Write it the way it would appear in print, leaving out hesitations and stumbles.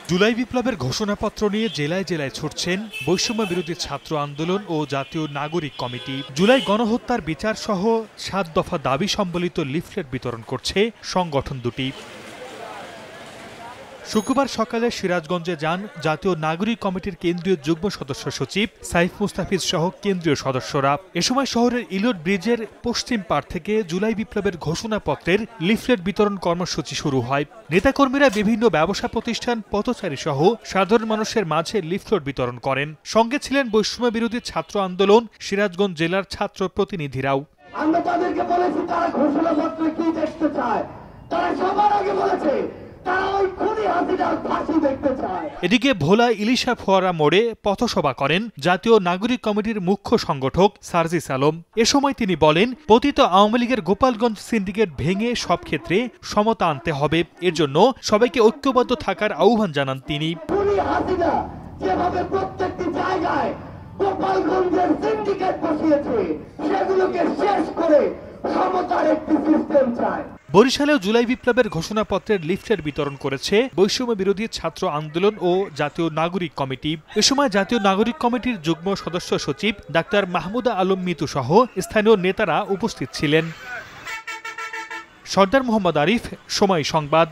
জুলাই বিপ্লবের ঘোষণাপত্র নিয়ে জেলায় জেলায় ছুটছেন বৈষম্য বিরোধী ছাত্র আন্দোলন ও জাতীয় নাগরিক কমিটি। জুলাই গণহত্যার বিচার সহ ৭ দফা দাবি সম্বলিত লিফলেট বিতরণ করছে সংগঠন দুটি। শুক্রবার সকালে সিরাজগঞ্জে যান জাতীয় নাগরিক কমিটির কেন্দ্রীয় যুগ্ম সদস্য সচিব সাইফ মুস্তাফিজ সহ কেন্দ্রীয় সদস্যরা। এ সময় শহরের ইলোট ব্রিজের পশ্চিম পাড় থেকে জুলাই বিপ্লবের ঘোষণাপত্রের লিফলেট বিতরণ কর্মসূচি শুরু হয়। নেতাকর্মীরা বিভিন্ন ব্যবসা প্রতিষ্ঠান, পথচারী সহ সাধারণ মানুষের মাঝে লিফলেট বিতরণ করেন। সঙ্গে ছিলেন বৈষম্য বিরোধী ছাত্র আন্দোলন সিরাজগঞ্জ জেলার ছাত্র প্রতিনিধিরাও। আমরা তাদেরকে বলেছি তারা ঘোষণাপত্রে কি দেখতে চায়, তারা সবার আগে বলেছে এদিকে ভোলা ইলিশা ফোয়ারা মোড়ে পথসভা করেন জাতীয় নাগরিক কমিটির মুখ্য সংগঠক সার্জিস আলম। এ সময় তিনি বলেন, পতিত আওয়ামী লীগের গোপালগঞ্জ সিন্ডিকেট ভেঙে সব ক্ষেত্রে সমতা আনতে হবে। এর জন্য সবাইকে ঐক্যবদ্ধ থাকার আহ্বান জানান তিনি। যেভাবে প্রত্যেকটি জায়গায় গোপালগঞ্জের সিন্ডিকেট বসিয়েছে সেগুলোকে শেষ করে সমতার একটি সিস্টেম চায়। বরিশালেও জুলাই বিপ্লবের ঘোষণাপত্রের লিফলেট বিতরণ করেছে বৈষম্য বিরোধী ছাত্র আন্দোলন ও জাতীয় নাগরিক কমিটি। এ সময় জাতীয় নাগরিক কমিটির যুগ্ম সদস্য সচিব ডাক্তার মাহমুদা আলম মিতু সহ স্থানীয় নেতারা উপস্থিত ছিলেন। সর্দার মোহাম্মদ আরিফ, সময় সংবাদ।